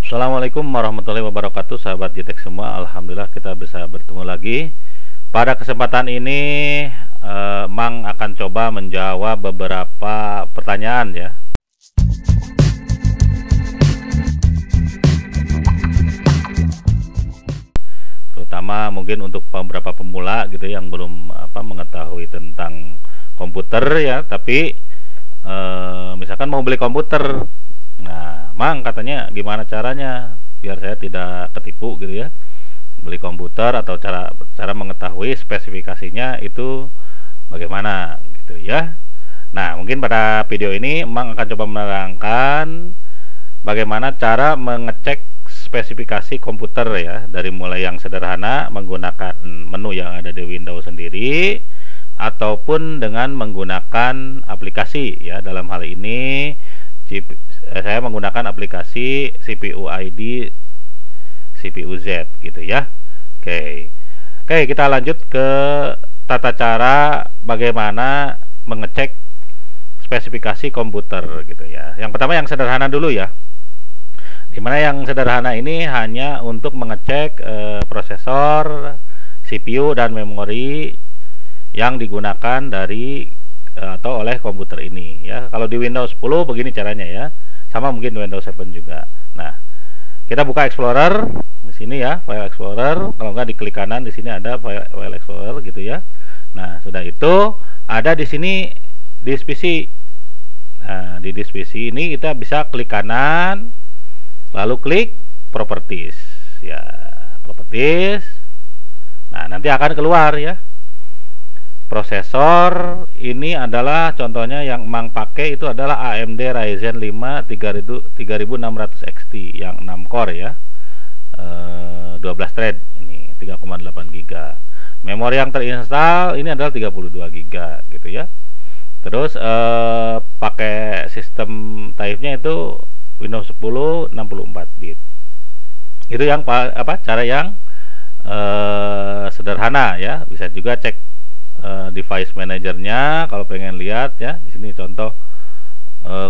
Assalamualaikum warahmatullahi wabarakatuh, sahabat JTEK semua. Alhamdulillah kita bisa bertemu lagi. Pada kesempatan ini Mang akan coba menjawab beberapa pertanyaan ya. Terutama mungkin untuk beberapa pemula gitu yang belum mengetahui tentang komputer ya, tapi misalkan mau beli komputer. Nah, Mang katanya gimana caranya biar saya tidak ketipu gitu ya, beli komputer, atau cara mengetahui spesifikasinya itu bagaimana gitu ya. Nah, mungkin pada video ini Mang akan coba menerangkan bagaimana cara mengecek spesifikasi komputer ya, dari mulai yang sederhana menggunakan menu yang ada di Windows sendiri ataupun dengan menggunakan aplikasi ya. Dalam hal ini saya menggunakan aplikasi CPU ID CPU Z gitu ya. Oke, kita lanjut ke tata cara bagaimana mengecek spesifikasi komputer gitu ya. Yang pertama yang sederhana dulu ya, dimana yang sederhana ini hanya untuk mengecek prosesor, CPU dan memori yang digunakan dari atau oleh komputer ini ya. Kalau di Windows 10 begini caranya ya, sama mungkin di Windows 7 juga. Nah, kita buka Explorer di sini ya, File Explorer. Kalau nggak diklik kanan, di sini ada File Explorer gitu ya. Nah, sudah itu ada di sini disk PC. Nah, di disk PC ini kita bisa klik kanan, lalu klik Properties ya, Properties. Nah, nanti akan keluar ya. Prosesor ini adalah contohnya yang Mang pakai itu adalah AMD Ryzen 5 3600 XT yang 6 core ya, 12 thread, ini 3,8 GB. Memori yang terinstall ini adalah 32 GB gitu ya. Terus pakai sistem type-nya itu Windows 10 64 bit. Itu yang cara yang sederhana ya. Bisa juga cek device manajernya kalau pengen lihat ya. Di sini contoh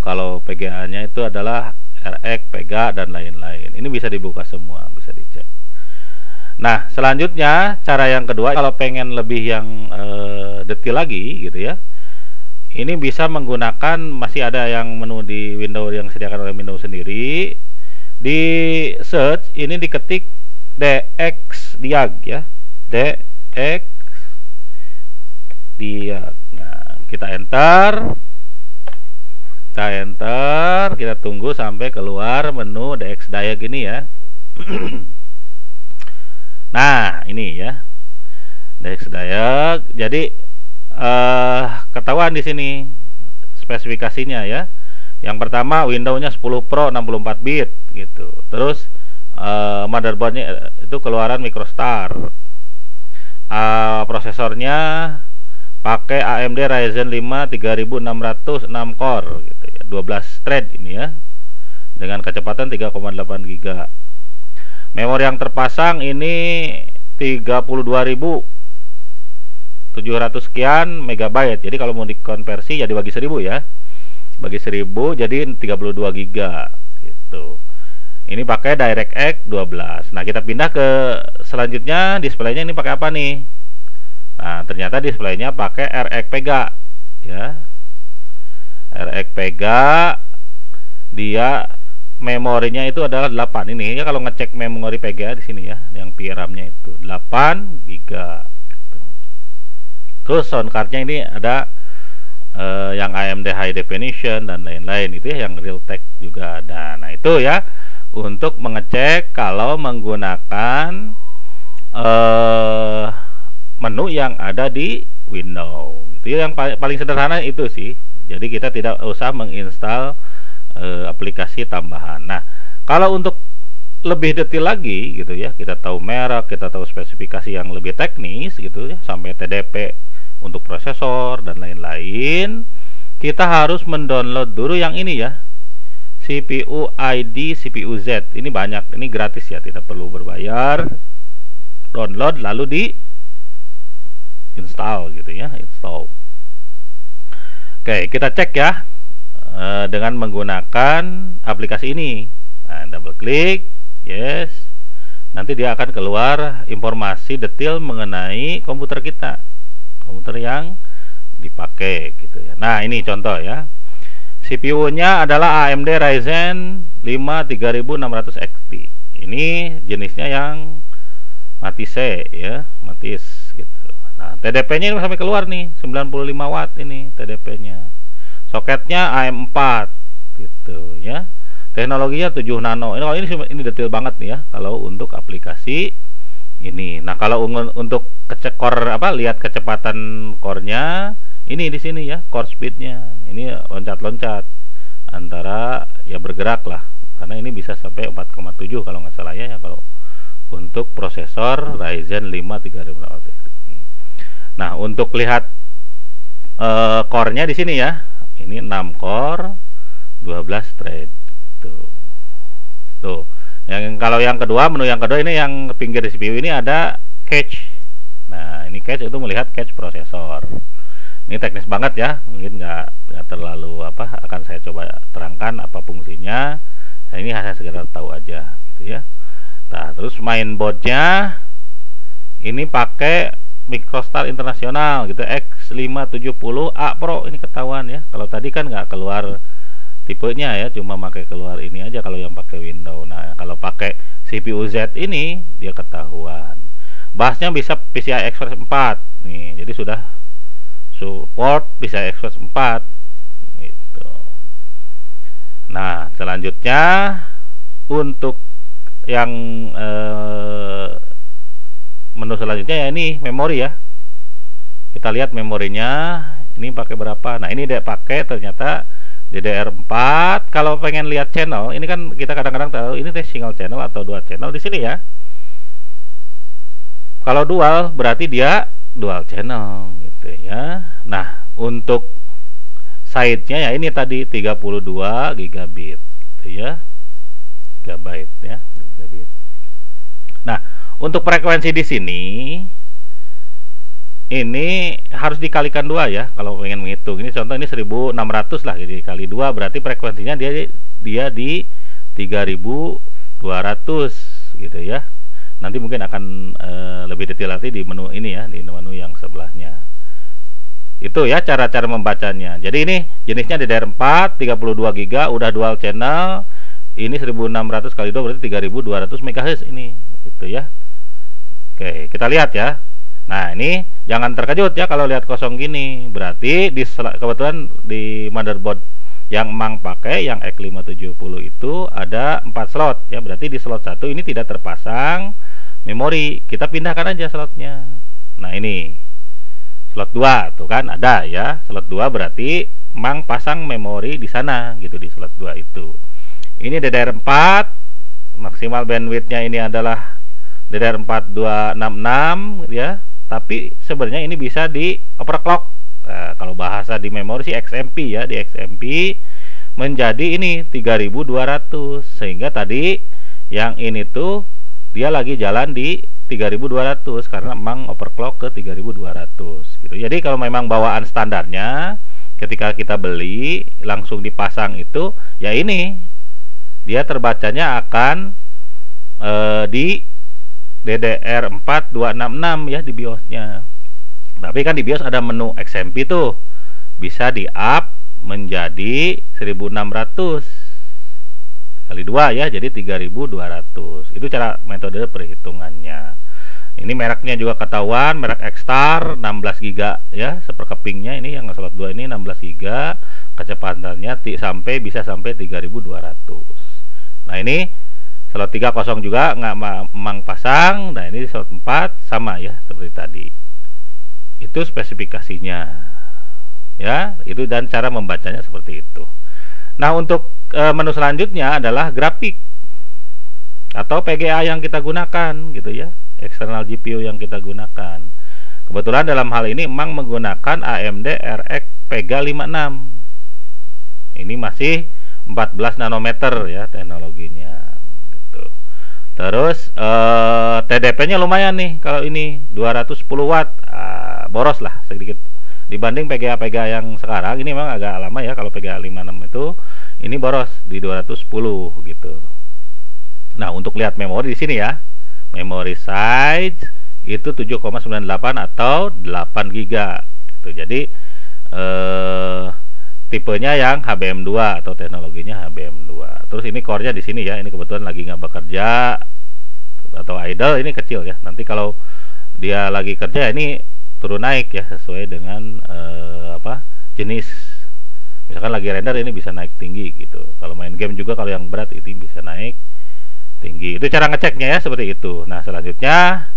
kalau PGA-nya itu adalah RX, Vega dan lain-lain. Ini bisa dibuka semua, bisa dicek. Nah, selanjutnya cara yang kedua, kalau pengen lebih yang detail lagi gitu ya, ini bisa menggunakan, masih ada yang menu di Windows yang disediakan oleh Windows sendiri. Di search ini diketik DX Diag ya, DX Diag. Nah, kita enter, kita tunggu sampai keluar menu DX Diag ini ya. Nah, ini ya, DX Diag. Jadi ketahuan di sini spesifikasinya ya. Yang pertama Windows-nya 10 Pro 64 bit gitu. Terus motherboard-nya itu keluaran MicroStar. Prosesornya pakai AMD Ryzen 5 3600 6 core gitu ya, 12 thread ini ya, dengan kecepatan 3,8 GB. Memori yang terpasang ini 32.700 sekian megabyte. Jadi kalau mau dikonversi ya dibagi 1000 ya. Bagi 1000 jadi 32 GB gitu. Ini pakai DirectX 12. Nah, kita pindah ke selanjutnya, displaynya ini pakai apa nih? Nah, ternyata displaynya pakai RX Vega ya. RX Vega, dia memorinya itu adalah 8. Ini ya, kalau ngecek memori Vega di sini ya, yang VRAM-nya itu 8 GB gitu. Terus sound card-nya ini ada yang AMD High Definition dan lain-lain itu ya, yang Realtek juga ada. Nah, itu ya untuk mengecek kalau menggunakan menu yang ada di Windows. Itu yang paling sederhana itu sih. Jadi kita tidak usah menginstal aplikasi tambahan. Nah, kalau untuk lebih detail lagi gitu ya, kita tahu merek, kita tahu spesifikasi yang lebih teknis gitu ya, sampai TDP untuk prosesor dan lain-lain, kita harus mendownload dulu yang ini ya, CPU ID CPU Z. Ini banyak, ini gratis ya, tidak perlu berbayar. Download lalu di install gitu ya, install. Oke, kita cek ya dengan menggunakan aplikasi ini. Nah, double klik, yes. Nanti dia akan keluar informasi detail mengenai komputer kita, komputer yang dipakai gitu ya. Nah, ini contoh ya. CPU-nya adalah AMD Ryzen 5 3600 XT. Ini jenisnya yang mati C ya, matis gitu. Nah, TDP-nya ini sampai keluar nih, 95 watt ini TDP-nya. Soketnya AM4 gitu ya. Teknologinya 7 nano. Ini detail banget nih ya kalau untuk aplikasi ini. Nah, kalau untuk lihat kecepatan core-nya, ini di sini ya, core speed-nya. Ini loncat-loncat antara ya bergerak lah. Karena ini bisa sampai 4,7 kalau nggak salah ya, kalau untuk prosesor Ryzen 5 3600. Nah, untuk lihat core-nya di sini ya. Ini 6 core, 12 thread. Tuh. Kalau yang kedua, menu yang kedua ini yang pinggir di CPU ini ada cache. Nah, ini cache itu melihat cache prosesor. Ini teknis banget ya, mungkin nggak terlalu akan saya coba terangkan apa fungsinya. Nah, ini hanya sekedar tahu aja gitu ya. Nah, terus mainboardnya ini pakai Microstar Internasional gitu, X570A Pro. Ini ketahuan ya. Kalau tadi kan nggak keluar tipenya ya, cuma pakai keluar ini aja kalau yang pakai Windows. Nah, kalau pakai CPU Z ini dia ketahuan. Bahasnya bisa PCI Express 4 nih, jadi sudah support PCI Express 4 gitu. Nah, selanjutnya untuk yang menu selanjutnya ya, ini memori ya. Kita lihat memorinya ini pakai berapa. Nah, ini dia pakai ternyata DDR4. Kalau pengen lihat channel, ini kan kita kadang-kadang tahu ini single channel atau dua channel di sini ya. Kalau dual berarti dia dual channel gitu ya. Nah, untuk size-nya ya ini tadi 32 gigabit gitu ya. Gigabyte ya, gigabit. Nah, untuk frekuensi di sini ini harus dikalikan 2 ya kalau pengen menghitung. Ini contoh ini 1600 lah, jadi kali 2 berarti frekuensinya dia di 3200 gitu ya. Nanti mungkin akan lebih detail nanti di menu ini ya, di menu yang sebelahnya. Itu ya cara-cara membacanya. Jadi ini jenisnya DDR4 32 GB, udah dual channel. Ini 1600 kali 2 berarti 3200 MHz ini gitu ya. Oke, kita lihat ya. Nah, ini jangan terkejut ya kalau lihat kosong gini. Berarti kebetulan di motherboard yang Mang pakai yang X570 itu ada 4 slot ya. Berarti di slot 1 ini tidak terpasang memori. Kita pindahkan aja slotnya. Nah, ini slot 2 tuh kan ada ya. Slot 2 berarti Mang pasang memori di sana gitu, di slot 2 itu. Ini DDR4, maksimal bandwidthnya ini adalah DDR4 266 ya. Tapi sebenarnya ini bisa di overclock. Nah, kalau bahasa di memori sih XMP ya, di XMP menjadi ini 3200, sehingga tadi yang ini tuh dia lagi jalan di 3200 karena memang overclock ke 3200 gitu. Jadi kalau memang bawaan standarnya ketika kita beli langsung dipasang itu ya ini dia terbacanya akan di DDR4 266 ya di BIOS-nya. Tapi kan di BIOS ada menu XMP tuh. Bisa di-up menjadi 1600 kali 2 ya, jadi 3200. Itu cara metode perhitungannya. Ini mereknya juga ketahuan, merek X-Star 16 GB ya, seperkepingnya ini yang slot 2 ini 16 GB, kecepatannya bisa sampai 3200. Nah, ini slot 3 kosong juga nggak Mang pasang. Nah, ini slot 4 sama ya seperti tadi. Itu spesifikasinya ya, itu dan cara membacanya seperti itu. Nah, untuk menu selanjutnya adalah grafik atau PGA yang kita gunakan gitu ya, eksternal GPU yang kita gunakan. Kebetulan dalam hal ini Mang menggunakan AMD RX Vega 56. Ini masih 14 nanometer ya teknologinya. Terus TDP-nya lumayan nih. Kalau ini 210 watt, boros lah sedikit dibanding PGA-PGA yang sekarang. Ini memang agak lama ya kalau PGA 56 itu. Ini boros di 210 gitu. Nah, untuk lihat memori di sini ya. Memory size itu 7,98 atau 8 GB gitu. Jadi tipenya yang HBM2 atau teknologinya HBM2. Terus ini core-nya di sini ya. Ini kebetulan lagi nggak bekerja atau idle, ini kecil ya. Nanti kalau dia lagi kerja ini turun naik ya sesuai dengan jenis. Misalkan lagi render ini bisa naik tinggi gitu. Kalau main game juga kalau yang berat itu bisa naik tinggi. Itu cara ngeceknya ya, seperti itu. Nah, selanjutnya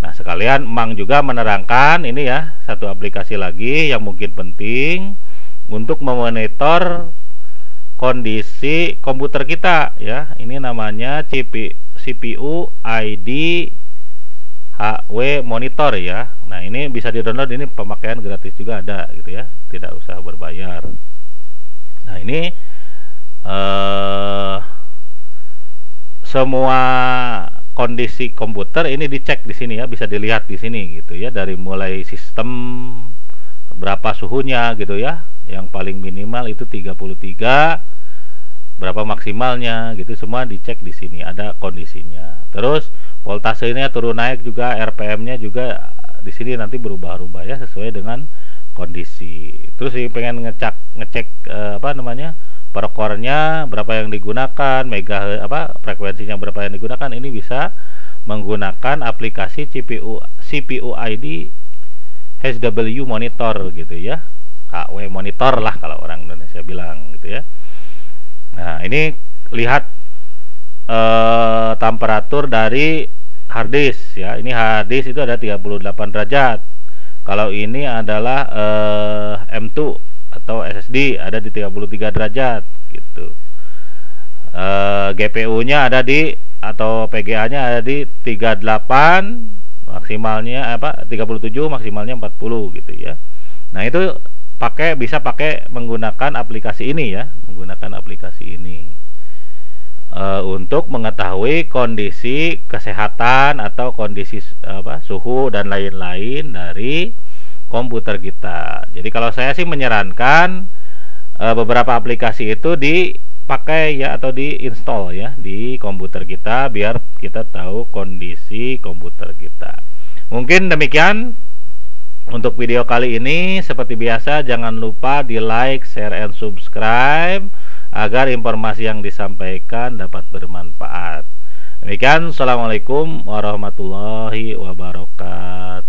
sekalian Mang juga menerangkan ini ya, satu aplikasi lagi yang mungkin penting untuk memonitor kondisi komputer kita ya. Ini namanya CPU ID HW Monitor ya. Nah, ini bisa di-download, ini pemakaian gratis juga ada gitu ya, tidak usah berbayar. Nah, ini semua kondisi komputer ini dicek di sini ya, bisa dilihat di sini gitu ya, dari mulai sistem berapa suhunya gitu ya. Yang paling minimal itu 33, berapa maksimalnya gitu, semua dicek di sini, ada kondisinya. Terus voltasenya turun naik juga, RPM-nya juga di sini nanti berubah-ubah ya sesuai dengan kondisi. Terus ini pengen ngecek per core-nya berapa yang digunakan, frekuensinya berapa yang digunakan, ini bisa menggunakan aplikasi CPU ID HW Monitor gitu ya. HW Monitor lah kalau orang Indonesia bilang gitu ya. Nah, ini lihat temperatur dari harddisk ya. Ini harddisk itu ada 38 derajat. Kalau ini adalah M2 atau SSD ada di 33 derajat gitu. GPU-nya ada di, atau PGA-nya ada di 38, maksimalnya 37, maksimalnya 40 gitu ya. Nah, itu bisa pakai menggunakan aplikasi ini ya, menggunakan aplikasi ini untuk mengetahui kondisi kesehatan atau kondisi suhu dan lain-lain dari komputer kita. Jadi kalau saya sih menyarankan beberapa aplikasi itu dipakai ya, atau diinstal ya di komputer kita biar kita tahu kondisi komputer kita. Mungkin demikian untuk video kali ini. Seperti biasa, jangan lupa di like, share, and subscribe agar informasi yang disampaikan dapat bermanfaat. Demikian, assalamualaikum warahmatullahi wabarakatuh.